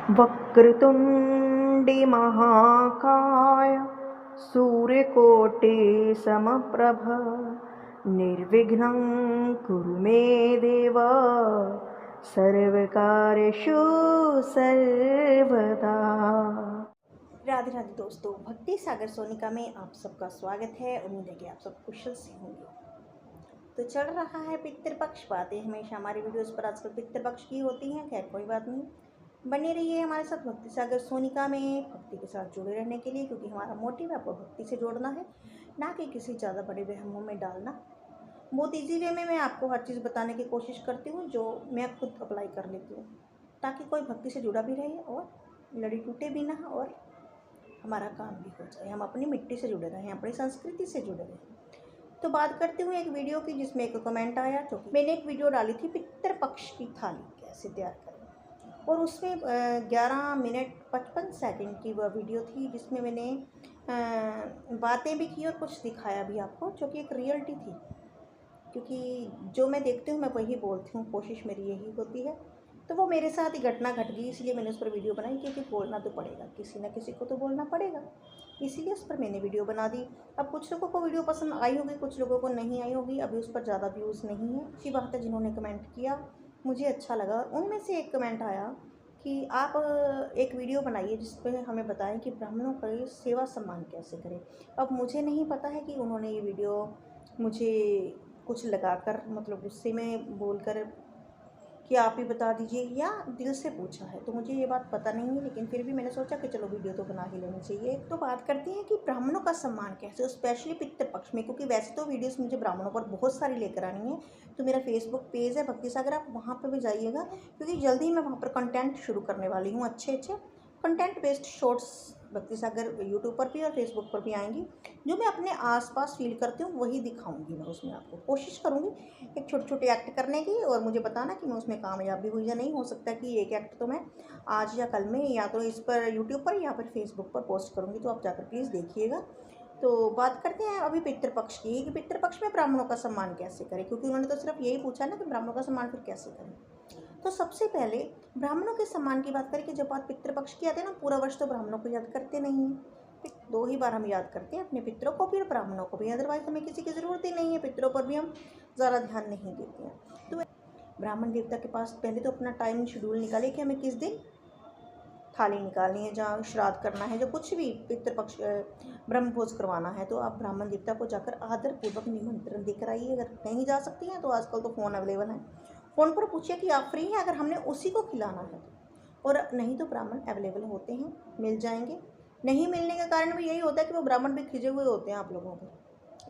वक्रतुण्डी महाकाय सूर्यकोटि समप्रभ निर्विघ्नं कुरु मे देव सर्वकार्येषु सर्वदा। राधे राधे दोस्तों, भक्ति सागर सोनिका में आप सबका स्वागत है। उम्मीद है कि आप सब कुशल से होंगे। तो चल रहा है पितृपक्ष। बातें हमेशा हमारी वीडियोस पर आजकल पितृपक्ष की होती हैं। खैर कोई बात नहीं, बने रहिए हमारे साथ भक्ति सागर सोनिका में भक्ति के साथ जुड़े रहने के लिए, क्योंकि हमारा मोटिव आपको भक्ति से जोड़ना है, ना कि किसी ज़्यादा बड़े वहमों में डालना। बहुत ईजी वे में मैं आपको हर चीज़ बताने की कोशिश करती हूँ जो मैं खुद अप्लाई कर लेती हूँ, ताकि कोई भक्ति से जुड़ा भी रहे और लड़ी टूटे भी ना, और हमारा काम भी हो जाए, हम अपनी मिट्टी से जुड़े रहें, अपनी संस्कृति से जुड़े रहें। तो बात करती हूँ एक वीडियो की, जिसमें एक कमेंट आया, जो मैंने एक वीडियो डाली थी पितृपक्ष की थाली कैसे तैयार करें, और उसमें 11 मिनट 55 सेकंड की वह वीडियो थी, जिसमें मैंने बातें भी की और कुछ दिखाया भी आपको, जो कि एक रियलिटी थी। क्योंकि जो मैं देखती हूँ मैं वही बोलती हूँ, कोशिश मेरी यही होती है। तो वो मेरे साथ ही घटना घट गई, इसलिए मैंने उस पर वीडियो बनाई, क्योंकि बोलना तो पड़ेगा, किसी ना किसी को तो बोलना पड़ेगा, इसीलिए उस पर मैंने वीडियो बना दी। अब कुछ लोगों को वीडियो पसंद आई होगी, कुछ लोगों को नहीं आई होगी। अभी उस पर ज़्यादा व्यूज़ नहीं है, अच्छी बात है। जिन्होंने कमेंट किया मुझे अच्छा लगा, और उनमें से एक कमेंट आया कि आप एक वीडियो बनाइए जिस पर हमें बताएं कि ब्राह्मणों का सेवा सम्मान कैसे करें। अब मुझे नहीं पता है कि उन्होंने ये वीडियो मुझे कुछ लगाकर, मतलब गुस्से में बोलकर कि आप ही बता दीजिए, या दिल से पूछा है, तो मुझे ये बात पता नहीं है। लेकिन फिर भी मैंने सोचा कि चलो वीडियो तो बना ही लेनी चाहिए। तो बात करते हैं कि ब्राह्मणों का सम्मान कैसे, स्पेशली पितृपक्ष में, क्योंकि वैसे तो वीडियोस मुझे ब्राह्मणों पर बहुत सारी लेकर आनी है। तो मेरा फेसबुक पेज है भक्ति सागर, आप वहाँ पर भी जाइएगा, क्योंकि जल्दी ही मैं वहाँ पर कंटेंट शुरू करने वाली हूँ। अच्छे अच्छे कंटेंट बेस्ड शॉर्ट्स भक्ति सागर यूट्यूब पर भी और फेसबुक पर भी आएंगी। जो मैं अपने आसपास फील करती हूँ वही दिखाऊंगी मैं उसमें आपको। कोशिश करूँगी एक छोटे छोटे एक्ट करने की, और मुझे बताना कि मैं उसमें कामयाब भी हुई या नहीं। हो सकता है कि एक एक्ट तो मैं आज या कल में या तो इस पर यूट्यूब पर या फिर फेसबुक पर पोस्ट करूँगी, तो आप जाकर प्लीज़ देखिएगा। तो बात करते हैं अभी पितृपक्ष की, कि पितृपक्ष में ब्राह्मणों का सम्मान कैसे करें, क्योंकि उन्होंने तो सिर्फ यही पूछा ना कि ब्राह्मणों का सम्मान फिर कैसे करें। तो सबसे पहले ब्राह्मणों के सम्मान की बात करें कि जब बात पितृपक्ष की आती है ना, पूरा वर्ष तो ब्राह्मणों को याद करते नहीं हैं। 2 ही बार हम याद करते हैं, अपने पितरों को भी और ब्राह्मणों को भी। अदरवाइज हमें किसी की ज़रूरत ही नहीं है, पितरों पर भी हम ज़्यादा ध्यान नहीं देते हैं। तो ब्राह्मण देवता के पास पहले तो अपना टाइम शेड्यूल निकाले कि हमें किस दिन थाली निकालनी है, जहाँ श्राद्ध करना है, जो कुछ भी पितृपक्ष ब्रह्मभोज करवाना है, तो आप ब्राह्मण देवता को जाकर आदरपूर्वक निमंत्रण देकर आइए। अगर नहीं जा सकती हैं तो आजकल तो फ़ोन अवेलेबल है, फ़ोन पर पूछिए कि आप फ्री हैं, अगर हमने उसी को खिलाना है। और नहीं तो ब्राह्मण अवेलेबल होते हैं, मिल जाएंगे। नहीं मिलने का कारण भी यही होता है कि वो ब्राह्मण भी खिजे हुए होते हैं आप लोगों पर,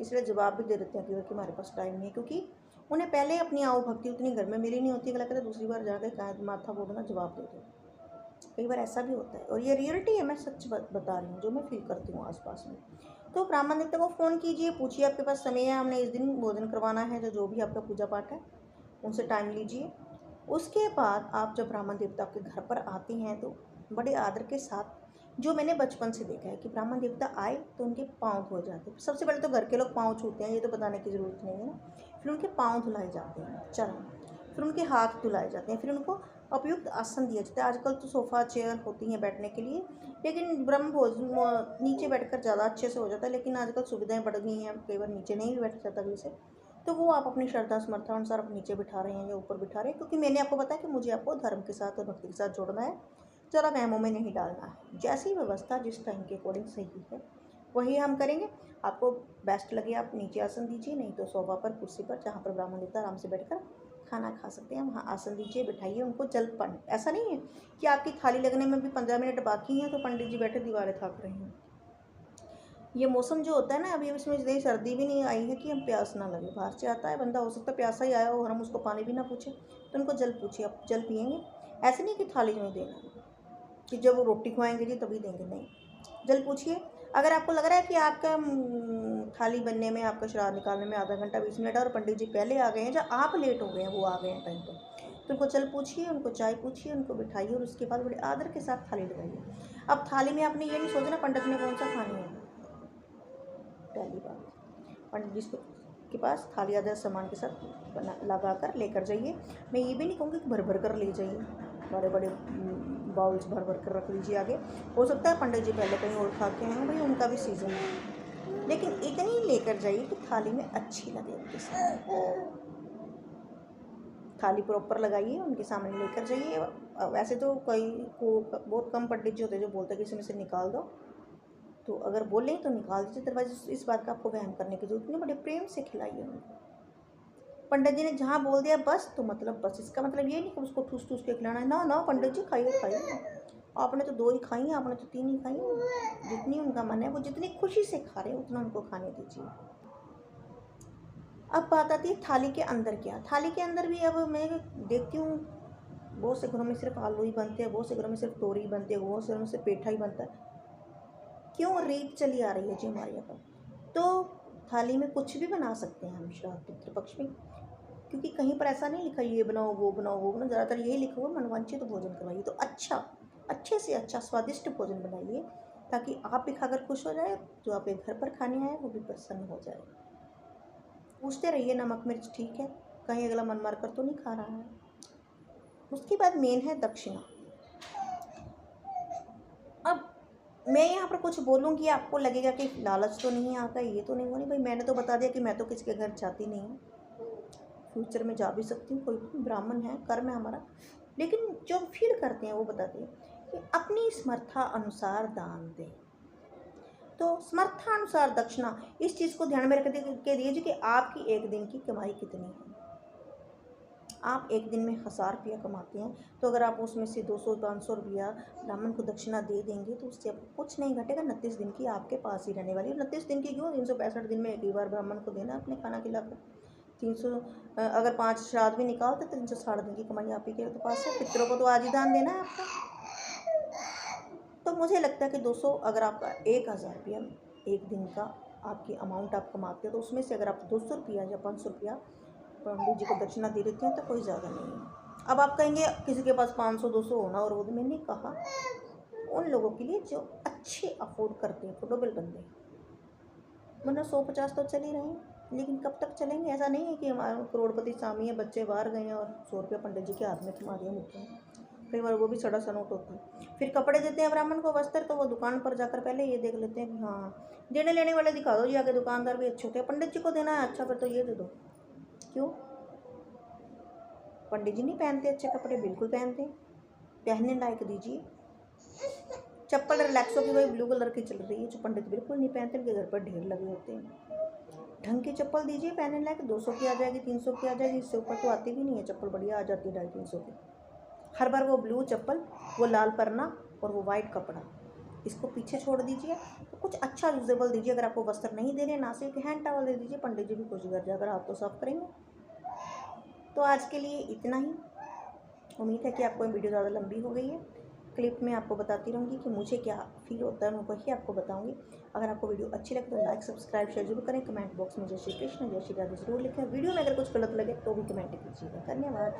इसलिए जवाब भी दे देते हैं कि हमारे पास टाइम नहीं है, क्योंकि उन्हें पहले अपनी आओ भक्ति उतनी घर में मिली नहीं होती, लगता है दूसरी बार जाकर माथा बोलना जवाब दे दो। कई बार ऐसा भी होता है, और ये रियलिटी है, मैं सच बता रही हूँ जो मैं फील करती हूँ आसपास में। तो ब्राह्मण देवता को फ़ोन कीजिए, पूछिए आपके पास समय है, हमने इस दिन भोजन करवाना है, जो भी आपका पूजा पाठ है उनसे टाइम लीजिए। उसके बाद आप जब ब्राह्मण देवता के घर पर आते हैं तो बड़े आदर के साथ, जो मैंने बचपन से देखा है कि ब्राह्मण देवता आए तो उनके पाँव धोए जाते हैं। सबसे पहले तो घर के लोग पाँव छूते हैं, ये तो बताने की ज़रूरत नहीं है ना। फिर उनके पाँव धुलाए जाते हैं, चरण, फिर उनके हाथ धुलाए जाते हैं, फिर उनको उपयुक्त आसन दिया जाता है। आजकल तो सोफ़ा चेयर होती हैं बैठने के लिए, लेकिन ब्रह्म भोज नीचे बैठकर ज़्यादा अच्छे से हो जाता है, लेकिन आजकल सुविधाएं बढ़ गई हैं, कई बार नीचे नहीं भी बैठ जाता वैसे। तो वो आप अपनी श्रद्धा समर्था अनुसार आप नीचे बिठा रहे हैं या ऊपर बिठा रहे हैं, क्योंकि मैंने आपको बताया कि मुझे आपको धर्म के साथ और भक्ति के साथ जोड़ना है, ज़रा वहमों में नहीं डालना है। जैसी व्यवस्था जिस टाइम के अकॉर्डिंग सही है वही हम करेंगे। आपको बेस्ट लगे आप नीचे आसन दीजिए, नहीं तो सोफा पर, कुर्सी पर, जहाँ पर ब्राह्मण देवता आराम से बैठकर खाना खा सकते हैं, वहाँ आसन दीजिए, बिठाइए उनको। जलपान ऐसा नहीं है कि आपकी थाली लगने में भी 15 मिनट बाकी हैं तो पंडित जी बैठे दीवारें थाप रहे हैं। ये मौसम जो होता है ना, अभी इसमें इतनी सर्दी भी नहीं आई है कि हम प्यास ना लगे। बाहर से आता है बंदा, हो सकता है प्यासा ही आया हो और हम उसको पानी भी ना पूछे, तो उनको जल पूछिए, आप जल पियेंगे। ऐसे नहीं कि थाली में देना कि जब वो रोटी खुआएंगे जी तभी देंगे, नहीं, जल पूछिए। अगर आपको लग रहा है कि आपका थाली बनने में, आपका श्राद्ध निकालने में आधा घंटा 20 मिनट है और पंडित जी पहले आ गए हैं, या आप लेट हो गए हैं, वो आ गए हैं टाइम पर, तो उनको जल पूछिए, उनको चाय पूछिए, उनको बिठाइए, और उसके बाद बड़े आदर के साथ थाली लगाइए। अब थाली में आपने ये नहीं सोचना पंडित ने कौन सा खानी है। पहली बात, पंडित जी के पास थाली आदर सामान के साथ लगा कर लेकर जाइए। मैं ये भी नहीं कहूँगी कि भर भर कर ले जाइए, बड़े बड़े बाउल्स भर भर कर रख लीजिए आगे। हो सकता है पंडित जी पहले कहीं और खा के आए, भाई उनका भी सीज़न है, लेकिन इतनी लेकर जाइए कि थाली में अच्छी लगे उनके सामने। थाली प्रॉपर लगाइए, उनके सामने लेकर जाइए। वैसे तो कई को बहुत कम पंडित जी होते हैं जो बोलते हैं कि इसमें से निकाल दो, तो अगर बोलें तो निकाल दीजिए, अदरवाइज इस बात का आपको वहम करने की जरूरत नहीं, बड़े प्रेम से खिलाइए उनको। पंडित जी ने जहाँ बोल दिया बस, तो मतलब बस, इसका मतलब ये नहीं कि उसको ठूस ठूस के खिलाना है। ना ना पंडित जी, खाइए खाइए, आपने तो 2 ही खाई हैं, आपने तो 3 ही खाई हैं, जितनी उनका मन है वो जितनी खुशी से खा रहे हैं उतना उनको खाने दीजिए। अब बात आती है थाली के अंदर क्या। थाली के अंदर भी अब मैं देखती हूँ बहुत से घरों में सिर्फ आलू ही बनते हैं, बहुत से घरों में सिर्फ तोरी ही बनती है, बहुत से घरों में सिर्फ पेठा ही बनता है। क्यों रीत चली आ रही है जी हमारे यहाँ पर। तो थाली में कुछ भी बना सकते हैं हम श्राद्ध पितृपक्ष में, क्योंकि कहीं पर ऐसा नहीं लिखा ये बनाओ वो बनाओ वो बनाओ, ज़्यादातर यही लिखा हुआ मनवांछित भोजन करवाइए। तो अच्छे से अच्छा स्वादिष्ट भोजन बनाइए, ताकि आप भी खाकर खुश हो जाए, जो आपके घर पर खाने आए वो भी प्रसन्न हो जाए। पूछते रहिए नमक मिर्च ठीक है, कहीं अगला मन मार कर तो नहीं खा रहा है। उसके बाद मेन है दक्षिणा। अब मैं यहाँ पर कुछ बोलूँगी आपको लगेगा कि लालच तो नहीं आता, ये तो नहीं हो, नहीं भाई मैंने तो बता दिया कि मैं तो किसी के घर जाती नहीं हूँ, फ्यूचर में जा भी सकती हूँ, कोई ब्राह्मण है, कर्म है हमारा, लेकिन जो फील करते हैं वो बताते हैं कि अपनी समर्था अनुसार दान दें। तो समर्थानुसार दक्षिणा, इस चीज़ को ध्यान में रख के दीजिए कि आपकी एक दिन की कमाई कितनी है। आप एक दिन में 1000 रुपया कमाते हैं, तो अगर आप उसमें से 200-500 रुपया ब्राह्मण को दक्षिणा दे देंगे तो उससे आपको कुछ नहीं घटेगा। 29 दिन की आपके पास ही रहने वाली है। 29 दिन की क्यों, 365 दिन में एक ही बार ब्राह्मण को देना अपने खाना खिलाकर। 300 अगर 5 श्राद्ध भी निकालते 360 दिन की कमाई आप ही के पास है। पितरों को तो आज ही दान देना है आपका। तो मुझे लगता है कि 200, अगर आपका 1000 रुपया एक दिन का आपकी अमाउंट आप कमाते हो, तो उसमें से अगर आप 200 रुपया या 500 रुपया पंडित जी को दक्षिणा दे देते हैं तो कोई ज़्यादा नहीं है। अब आप कहेंगे किसी के पास 500-200 होना, और वो मैंने कहा उन लोगों के लिए जो अच्छे अफोर्ड करते हैं, अफोर्डेबल बंदे, वरना 100-50 तो चल ही रहे हैं, लेकिन कब तक चलेंगे। ऐसा नहीं है कि हमारे करोड़पति स्वामी है, बच्चे बाहर गए हैं और 100 रुपया पंडित जी के हाथ में थमा दिया मुट्ठी में। कई बार वो भी सड़ा सा नोट होता है। फिर कपड़े देते हैं ब्राह्मण को, वस्त्र, तो वो दुकान पर जाकर पहले ये देख लेते हैं कि हाँ देने लेने वाले दिखा दो जी आगे, दुकानदार भी अच्छे होते हैं, पंडित जी को देना है अच्छा फिर तो ये दे दो। क्यों, पंडित जी नहीं पहनते अच्छे कपड़े, बिल्कुल पहनते हैं, पहनने लायक दीजिए। चप्पल रिलैक्सो की वही ब्लू कलर की चल रही है, जो पंडित बिल्कुल नहीं पहनते, उनके घर पर ढेर लगे होते हैं। ढंग की चप्पल दीजिए पहनने लायक, 200 की आ जाएगी, 300 की आ जाएगी, इससे ऊपर तो आती भी नहीं है चप्पल, बढ़िया आ जाती है 250-300 की। हर बार वो ब्लू चप्पल, वो लाल परना और वो वाइट कपड़ा, इसको पीछे छोड़ दीजिए। तो कुछ अच्छा यूजेबल दीजिए। अगर आपको वस्त्र नहीं दे रहे, नासिक हैंड टॉवल दे दीजिए, पंडित जी भी खुश घर जाकर हाथ तो साफ करेंगे। तो आज के लिए इतना ही। उम्मीद है कि आपको ये वीडियो ज़्यादा लंबी हो गई है। क्लिप में आपको बताती रहूँगी कि मुझे क्या फील होता है, मैं वही आपको बताऊँगी। अगर आपको वीडियो अच्छी लगे तो लाइक सब्सक्राइब शेयर जरूर करें। कमेंट बॉक्स में जय श्री कृष्ण जय श्री राधे जरूर लिखें। वीडियो में अगर कुछ गलत लगे तो भी कमेंट कीजिएगा। धन्यवाद।